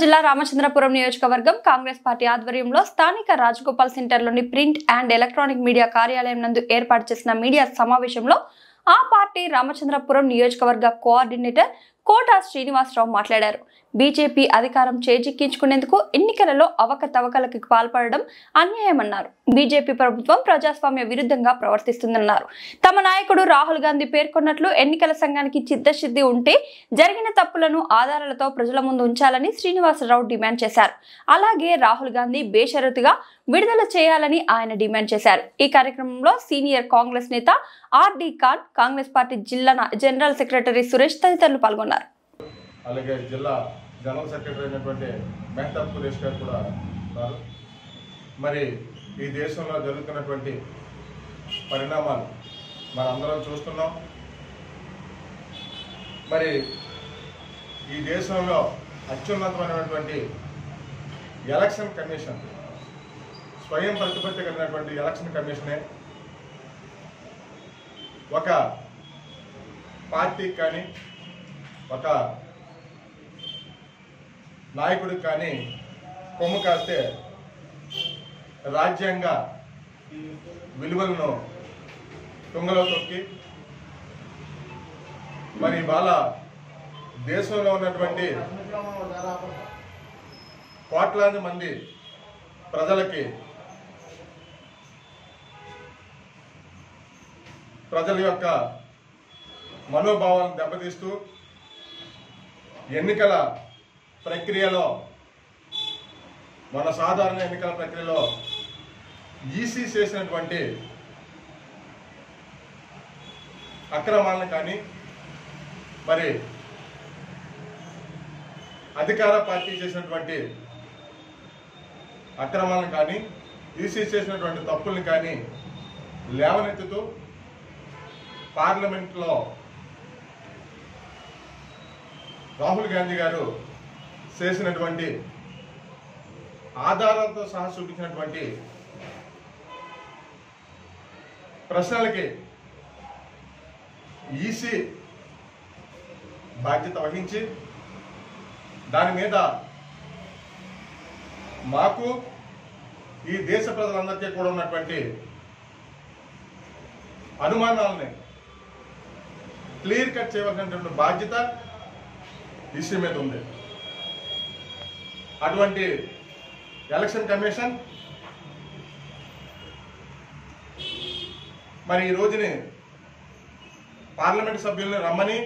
జిల్లా రామచంద్రపురం నియోజకవర్గం కాంగ్రెస్ పార్టీ ఆధ్వర్యంలో స్థానిక రాజగోపాల్ సెంటర్లోని ప్రింట్ అండ్ ఎలక్ట్రానిక్ మీడియా కార్యాలయం నందు ఏర్పాటు చేసిన మీడియా సమావేశంలో ఆ పార్టీ రామచంద్రపురం నియోజకవర్గ కోఆర్డినేటర్ కోట శ్రీనివాసరావు మాట్లాడారు. బీజేపీ అధికారం చేజిక్కించుకునేందుకు ఎన్నికలలో అవకతవకలకు పాల్పడడం అన్యాయమన్నారు. బీజేపీ ప్రభుత్వం ప్రజాస్వామ్య విరుద్ధంగా ప్రవర్తిస్తుందన్నారు. తమ నాయకుడు రాహుల్ గాంధీ పేర్కొన్నట్లు ఎన్నికల సంఘానికి చిత్తశుద్ధి ఉంటే జరిగిన తప్పులను ఆధారాలతో ప్రజల ముందు ఉంచాలని శ్రీనివాసరావు డిమాండ్ చేశారు. అలాగే రాహుల్ గాంధీ బేషరతుగా విడుదల చేయాలని ఆయన డిమాండ్ చేశారు. ఈ కార్యక్రమంలో సీనియర్ కాంగ్రెస్ నేత ఆర్డి ఖాన్, కాంగ్రెస్ పార్టీ జిల్లా జనరల్ సెక్రటరీ సురేష్ తదితరులు పాల్గొన్నారు. అలాగే జిల్లా జనరల్ సెక్రటరీ అయినటువంటి మెహతాబ్ సురేష్ గారు కూడా ఉన్నారు. మరి ఈ దేశంలో జరుగుతున్నటువంటి పరిణామాలు మనందరం చూస్తున్నాం. మరి ఈ దేశంలో అత్యున్నతమైనటువంటి ఎలక్షన్ కమిషన్, స్వయం ప్రతిపత్తి కలిగినటువంటి ఎలక్షన్ కమిషనే ఒక పార్టీకి కానీ ఒక నాయకుడికి కానీ కొమ్ము కాస్తే రాజ్యాంగ విలువలను తుంగలో తొక్కి మరి ఇవాళ దేశంలో ఉన్నటువంటి కోట్లాది మంది ప్రజలకి ప్రజల యొక్క మనోభావాలను దెబ్బతీస్తూ ఎన్నికల ప్రక్రియలో, మన సాధారణ ఎన్నికల ప్రక్రియలో ఈసీ చేసినటువంటి అక్రమాలను కానీ, మరి అధికార పార్టీ చేసినటువంటి అక్రమాలను కానీ, ఈసీ చేసినటువంటి తప్పులను కానీ లేవనెత్తుతూ పార్లమెంట్లో రాహుల్ గాంధీ గారు చేసినటువంటి ఆధారాలతో సహా చూపించినటువంటి ప్రశ్నలకి ఈసీ బాధ్యత వహించి దాని మీద మాకు ఈ దేశ ప్రజలందరికీ కూడా ఉన్నటువంటి అనుమానాలని క్లియర్ కట్ చేయవలసినటువంటి బాధ్యత ఈసీ మీద ఉంది. అటువంటి ఎలక్షన్ కమిషన్ మరి ఈ రోజుని పార్లమెంట్ సభ్యుల్ని రమ్మని,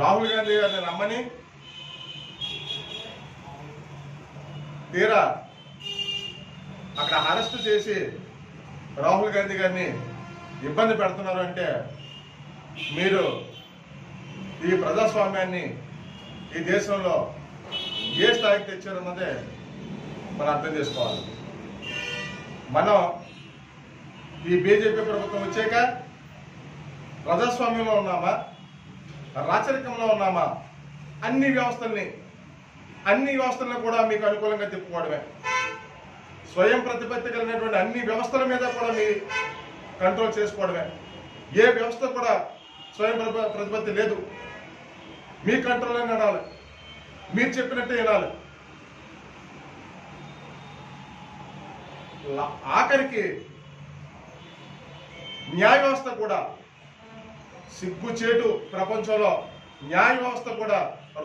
రాహుల్ గాంధీ గారిని రమ్మని తీరా అక్కడ అరెస్ట్ చేసి రాహుల్ గాంధీ గారిని ఇబ్బంది పెడుతున్నారు అంటే మీరు ఈ ప్రజాస్వామ్యాన్ని ఈ దేశంలో ఏ స్థాయికి తెచ్చారన్నదే మనం అర్థం చేసుకోవాలి. మనం ఈ బీజేపీ ప్రభుత్వం వచ్చాక ప్రజాస్వామ్యంలో ఉన్నామా, రాచరికంలో ఉన్నామా? అన్ని వ్యవస్థలను కూడా మీకు అనుకూలంగా తిప్పుకోవడమే. స్వయం ప్రతిపత్తి కలిగినటువంటి అన్ని వ్యవస్థల మీద కూడా మీ కంట్రోల్ చేసుకోవడమే. ఏ వ్యవస్థ కూడా స్వయం ప్రతిపత్తి లేదు. మీ కంట్రోల్ అని అనాలి, మీరు చెప్పినట్టే వినాలి. ఆఖరికి న్యాయ వ్యవస్థ కూడా సిగ్గుచేటు ప్రపంచంలో న్యాయ వ్యవస్థ కూడా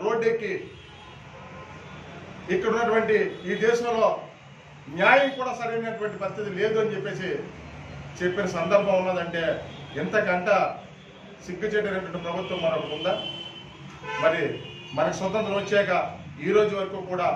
రోడ్డెక్కి ఇక్కడ ఉన్నటువంటి ఈ దేశంలో న్యాయం కూడా సరైనటువంటి పరిస్థితి లేదు అని చెప్పేసి చెప్పిన సందర్భం ఉన్నదంటే ఎంతకంట సిగ్గుచేటైనటువంటి ప్రభుత్వం మరొకటి ఉందా? మరి మనకు స్వతంత్రం వచ్చాక ఈ రోజు వరకు కూడా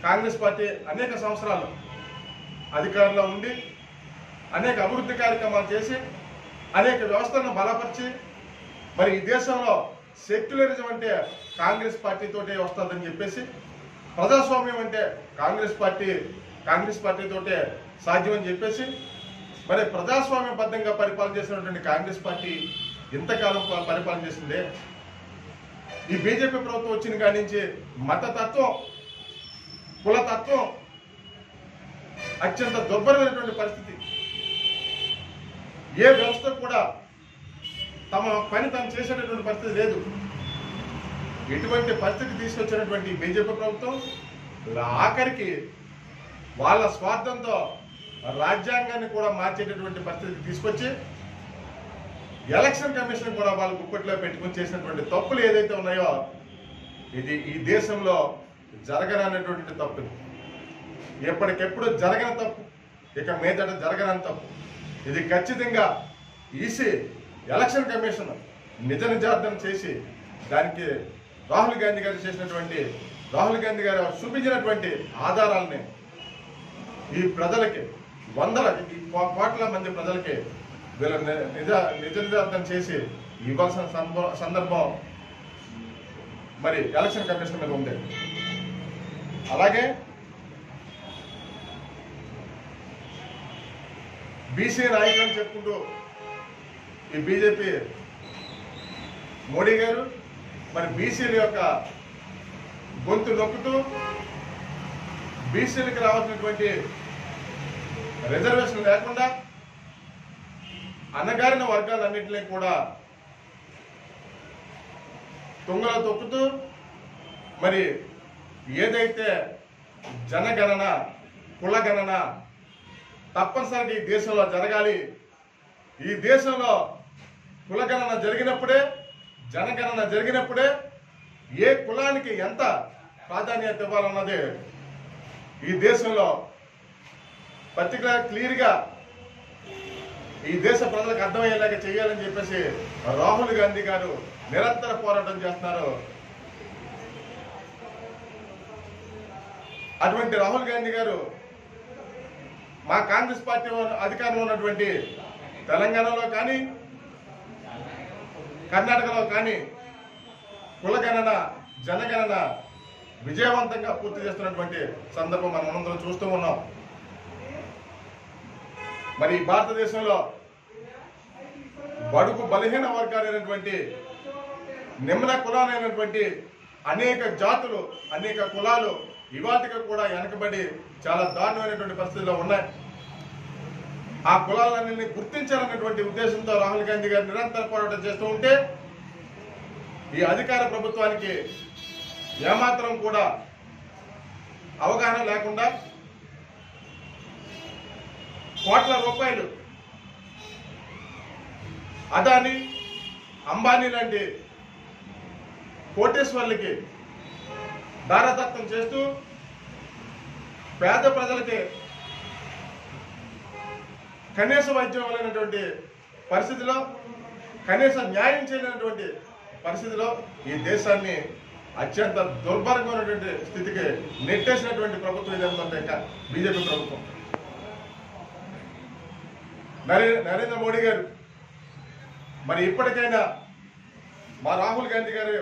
కాంగ్రెస్ పార్టీ అనేక సంవత్సరాలు అధికారంలో ఉండి అనేక అభివృద్ధి కార్యక్రమాలు చేసి అనేక వ్యవస్థలను బలపరిచి మరి ఈ దేశంలో సెక్యులరిజం అంటే కాంగ్రెస్ పార్టీతోటే వస్తుందని చెప్పేసి, ప్రజాస్వామ్యం అంటే కాంగ్రెస్ పార్టీతోటే సాధ్యం అని చెప్పేసి మరి ప్రజాస్వామ్యబద్ధంగా పరిపాలన చేసినటువంటి కాంగ్రెస్ పార్టీ ఎంతకాలం పరిపాలన చేసిందే? ఈ బీజేపీ ప్రభుత్వం వచ్చిన కాడి నుంచి మతతత్వం, కులతత్వం అత్యంత దుర్భరమైనటువంటి పరిస్థితి. ఏ వ్యవస్థ కూడా తమ పని తాను చేసేటటువంటి పరిస్థితి లేదు. ఇటువంటి పరిస్థితి తీసుకొచ్చినటువంటి బీజేపీ ప్రభుత్వం ఆఖరికి వాళ్ళ స్వార్థంతో రాజ్యాంగాన్ని కూడా మార్చేటటువంటి పరిస్థితికి తీసుకొచ్చి ఎలక్షన్ కమిషన్ కూడా వాళ్ళ గుప్పట్లో పెట్టుకుని చేసినటువంటి తప్పులు ఏదైతే ఉన్నాయో ఇది ఈ దేశంలో జరగనటువంటి తప్పు. ఎప్పటికెప్పుడు జరగని తప్పు, ఇక మీదట జరగని తప్పు. ఇది ఖచ్చితంగా ఈసీ ఎలక్షన్ కమిషన్ నిజ నిజార్థం చేసి దానికి రాహుల్ గాంధీ గారు చూపించినటువంటి ఆధారాలని ఈ ప్రజలకి ఈ కోట్ల మంది ప్రజలకి వీళ్ళ నిజ నిజార్థం చేసి ఇవ్వాల్సిన సందర్భం మరి ఎలక్షన్ కమిషన్ మీద ఉంది. అలాగే బీసీ నాయకులు అని చెప్పుకుంటూ ఈ బీజేపీ మోడీ గారు మరి బీసీల యొక్క గొంతు నొక్కుతూ బీసీలకు రావాల్సినటువంటి రిజర్వేషన్ లేకుండా అణగారిన వర్గాలన్నింటినీ కూడా తుంగలో తొక్కుతూ మరి ఏదైతే జనగణన కులగణన తప్పనిసరిగా ఈ దేశంలో జరగాలి, ఈ దేశంలో కులగణన జరిగినప్పుడే జనగణన జరిగినప్పుడే ఏ కులానికి ఎంత ప్రాధాన్యత ఇవ్వాలన్నది ఈ దేశంలో పర్టికులర్ క్లియర్గా ఈ దేశ ప్రజలకు అర్థమయ్యేలాగా చేయాలని చెప్పేసి రాహుల్ గాంధీ గారు నిరంతర పోరాటం చేస్తున్నారు. అటువంటి రాహుల్ గాంధీ గారు మా కాంగ్రెస్ పార్టీ అధికారంలో ఉన్నటువంటి తెలంగాణలో కానీ కర్ణాటకలో కానీ కులగణన జనగణన విజయవంతంగా పూర్తి చేస్తున్నటువంటి సందర్భం మనం అందరం చూస్తూ ఉన్నాం. మరి భారతదేశంలో బడుగు బలహీన వర్గాలైనటువంటి నిమ్న కులాలైనటువంటి అనేక జాతులు అనేక కులాలు ఇవాటికి కూడా వెనకబడి చాలా దారుణమైనటువంటి పరిస్థితుల్లో ఉన్నాయి. ఆ కులాలన్నీ గుర్తించాలన్నటువంటి ఉద్దేశంతో రాహుల్ గాంధీ గారు నిరంతర పోరాటం చేస్తూ ఉంటే ఈ అధికార ప్రభుత్వానికి ఏమాత్రం కూడా అవగాహన లేకుండా కోట్ల రూపాయలు అదాని అంబానీ లాంటి కోటేశ్వర్లకి దారదత్తం చేస్తూ పేద ప్రజలకి కనీస వైద్యం లేనటువంటి పరిస్థితిలో కనీస న్యాయం చేయలేనటువంటి పరిస్థితిలో ఈ దేశాన్ని అత్యంత దుర్భరంగా స్థితికి నెట్టేసినటువంటి ప్రభుత్వం ఇదేంటంటే బీజేపీ ప్రభుత్వం. నరేంద్ర మోడీ గారు మరి ఇప్పటికైనా మా రాహుల్ గాంధీ గారు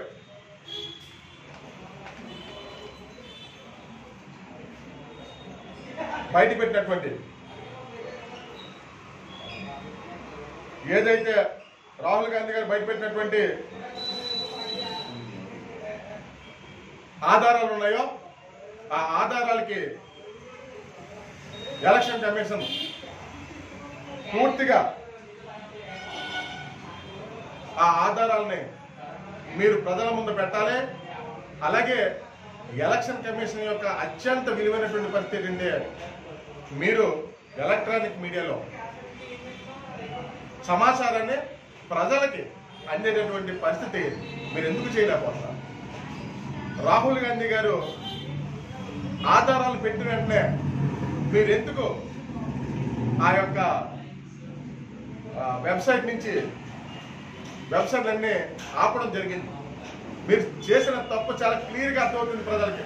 బయటపెట్టినటువంటి ఏదైతే రాహుల్ గాంధీ గారు బయటపెట్టినటువంటి ఆధారాలు ఉన్నాయో ఆ ఆధారాలకి ఎలక్షన్ కమిషన్ పూర్తిగా ఆ ఆధారాలని మీరు ప్రజల ముందు పెట్టాలి. అలాగే ఎలక్షన్ కమిషన్ యొక్క అత్యంత విలువైనటువంటి పరిస్థితి ఏంటంటే మీరు ఎలక్ట్రానిక్ మీడియాలో సమాచారాన్ని ప్రజలకి అందేటటువంటి పరిస్థితి మీరు ఎందుకు చేయలేకపోతున్నారు? రాహుల్ గాంధీ గారు ఆధారాలు పెట్టిన వెంటనే మీరు ఎందుకు ఆ యొక్క వెబ్సైట్ అన్ని ఆపడం జరిగింది? మీరు చేసిన తప్పు చాలా క్లియర్గా అర్థమవుతుంది ప్రజలకి.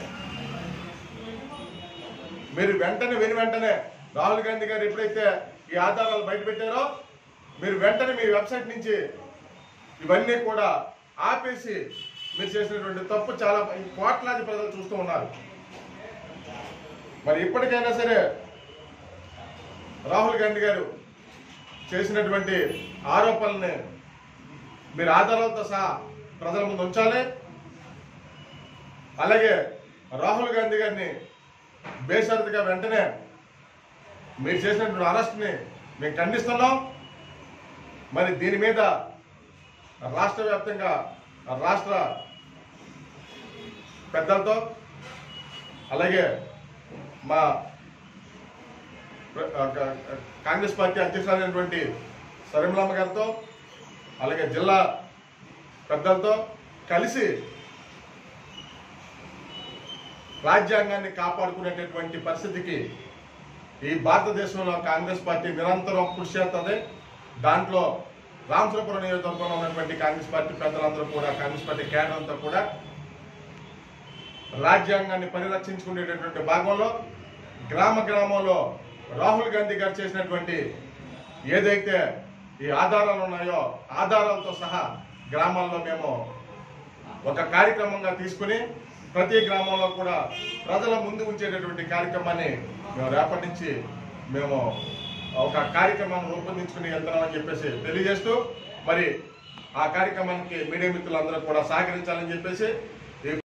మీరు వెంటనే రాహుల్ గాంధీ గారు ఎప్పుడైతే ఈ ఆధారాలు బయట పెట్టారో మీరు వెంటనే మీ వెబ్సైట్ నుంచి ఇవన్నీ కూడా ఆపేసి మీరు చేసినటువంటి తప్పు చాలా కోట్లాది ప్రజలు చూస్తూ ఉన్నారు. మరి ఇప్పటికైనా సరే రాహుల్ గాంధీ గారు చేసినటువంటి ఆరోపణల్ని మీరు ఆధారాలతో సహా ప్రజల ముందు ఉంచాలి. అలాగే రాహుల్ గాంధీ గారిని బేషరతుగా వెంటనే మీరు చేసినటువంటి అరెస్ట్ని మేము ఖండిస్తున్నాం. మరి దీని మీద రాష్ట్ర వ్యాప్తంగా రాష్ట్ర పెద్దలతో, అలాగే మా కాంగ్రెస్ పార్టీ అధ్యక్షులైనటువంటి సరిమలమ్మ గారితో, అలాగే జిల్లా పెద్దలతో కలిసి రాజ్యాంగాన్ని కాపాడుకునేటటువంటి పరిస్థితికి ఈ భారతదేశంలో కాంగ్రెస్ పార్టీ నిరంతరం కృషి చేస్తుంది. దాంట్లో రామచంద్రపురం నియోజకవర్గంలో ఉన్నటువంటి కాంగ్రెస్ పార్టీ పెద్దలందరూ కూడా, కాంగ్రెస్ పార్టీ కేడర్ అంతా కూడా రాజ్యాంగాన్ని పరిరక్షించుకునేటటువంటి భాగంలో గ్రామంలో రాహుల్ గాంధీ గారు చేసినటువంటి ఏదైతే ఈ ఆధారాలు ఉన్నాయో ఆధారాలతో సహా గ్రామాల్లో మేము ఒక కార్యక్రమంగా తీసుకుని ప్రతి గ్రామంలో కూడా ప్రజల ముందు ఉంచేటటువంటి కార్యక్రమాన్ని మేము రేపటి నుంచి మేము ఒక కార్యక్రమాన్ని రూపొందించుకుని వెళ్తున్నామని చెప్పేసి తెలియజేస్తూ, మరి ఆ కార్యక్రమానికి మీడియా మిత్రులందరూ కూడా సహకరించాలని చెప్పేసి